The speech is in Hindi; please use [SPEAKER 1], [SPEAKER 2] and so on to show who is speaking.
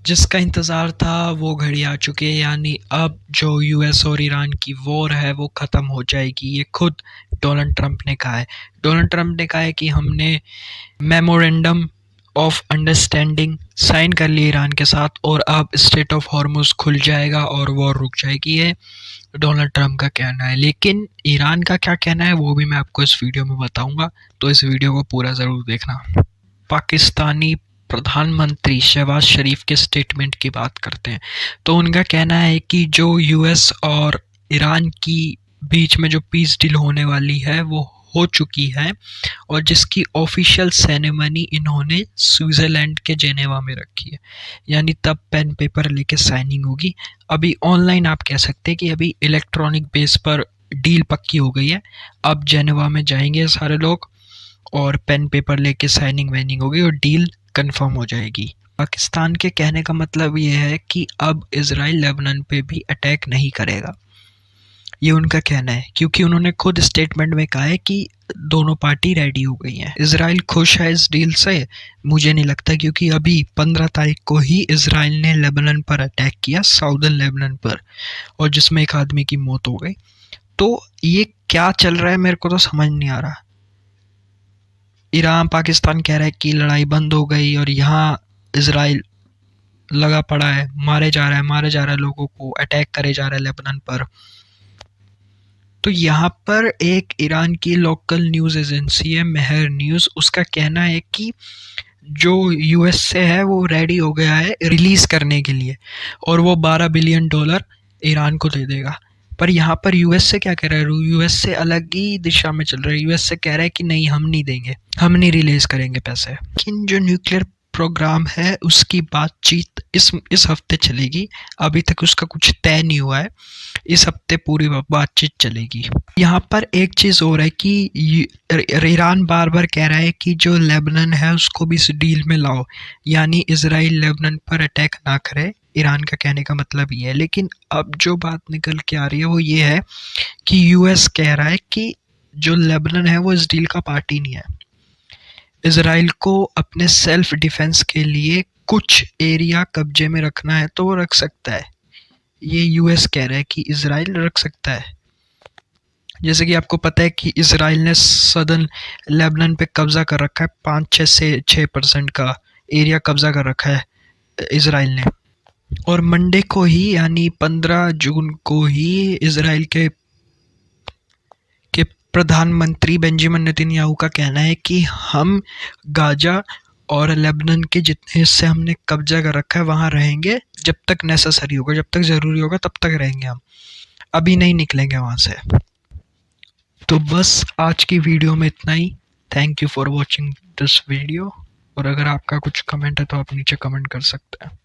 [SPEAKER 1] जिसका इंतज़ार था वो घड़ी आ चुकी है, यानी अब जो यूएस और ईरान की वॉर है वो ख़त्म हो जाएगी। ये खुद डोनाल्ड ट्रंप ने कहा है। डोनाल्ड ट्रंप ने कहा है कि हमने मेमोरेंडम ऑफ अंडरस्टैंडिंग साइन कर ली ईरान के साथ और अब स्ट्रेट ऑफ हॉर्मुज़ खुल जाएगा और वॉर रुक जाएगी। ये डोनाल्ड ट्रंप का कहना है, लेकिन ईरान का क्या कहना है वो भी मैं आपको इस वीडियो में बताऊंगा, तो इस वीडियो को पूरा ज़रूर देखना। पाकिस्तानी प्रधानमंत्री शहबाज शरीफ के स्टेटमेंट की बात करते हैं तो उनका कहना है कि जो यूएस और ईरान की बीच में जो पीस डील होने वाली है वो हो चुकी है और जिसकी ऑफिशियल सेरेमनी इन्होंने स्विट्ज़रलैंड के जेनेवा में रखी है, यानी तब पेन पेपर लेके साइनिंग होगी। अभी ऑनलाइन आप कह सकते हैं कि अभी इलेक्ट्रॉनिक बेस पर डील पक्की हो गई है। अब जेनेवा में जाएंगे सारे लोग और पेन पेपर लेके साइनिंग वाइनिंग होगी और डील कंफर्म हो जाएगी। पाकिस्तान के कहने का मतलब ये है कि अब इजराइल लेबनान पे भी अटैक नहीं करेगा, ये उनका कहना है, क्योंकि उन्होंने खुद स्टेटमेंट में कहा है कि दोनों पार्टी रेडी हो गई हैं। इजराइल खुश है इस डील से? मुझे नहीं लगता, क्योंकि अभी 15 तारीख को ही इजराइल ने लेबनान पर अटैक किया, साउदर्न लेबनान पर, और जिसमें एक आदमी की मौत हो गई। तो ये क्या चल रहा है मेरे को तो समझ नहीं आ रहा। ईरान पाकिस्तान कह रहा है कि लड़ाई बंद हो गई और यहाँ इजराइल लगा पड़ा है, मारे जा रहा है लोगों को, अटैक करे जा रहा है लेबनान पर। तो यहाँ पर एक ईरान की लोकल न्यूज़ एजेंसी है मेहर न्यूज़, उसका कहना है कि जो यूएस से है वो रेडी हो गया है रिलीज़ करने के लिए और वो $12 बिलियन ईरान को दे देगा। पर यहाँ पर यूएस से क्या कह रहा है? यूएस से अलग ही दिशा में चल रहा है। यूएस से कह रहा है कि नहीं, हम नहीं देंगे, हम नहीं रिलीज़ करेंगे पैसे। लेकिन जो न्यूक्लियर प्रोग्राम है उसकी बातचीत इस हफ्ते चलेगी। अभी तक उसका कुछ तय नहीं हुआ है, इस हफ्ते पूरी बातचीत चलेगी। यहाँ पर एक चीज़ और है कि ईरान बार बार कह रहा है कि जो लेबनान है उसको भी इस डील में लाओ, यानी इजराइल लेबनान पर अटैक ना करे। ईरान का कहने का मतलब ये है, लेकिन अब जो बात निकल के आ रही है वो ये है कि यूएस कह रहा है कि जो लेबनान है वो इस डील का पार्टी नहीं है। इजराइल को अपने सेल्फ डिफेंस के लिए कुछ एरिया कब्जे में रखना है तो वो रख सकता है। ये यूएस कह रहा है कि इजराइल रख सकता है। जैसे कि आपको पता है कि इजराइल ने सदर्न लेबनान पे कब्जा कर रखा है, 5-6% का एरिया कब्जा कर रखा है इजराइल ने। और मंडे को ही यानी 15 जून को ही इजराइल के प्रधानमंत्री बेंजामिन नेतन्याहू का कहना है कि हम गाजा और लेबनान के जितने हिस्से हमने कब्जा कर रखा है वहाँ रहेंगे, जब तक नेसेसरी होगा, जब तक ज़रूरी होगा तब तक रहेंगे, हम अभी नहीं निकलेंगे वहाँ से। तो बस आज की वीडियो में इतना ही। Thank you for watching this video, और अगर आपका कुछ कमेंट है तो आप नीचे कमेंट कर सकते हैं।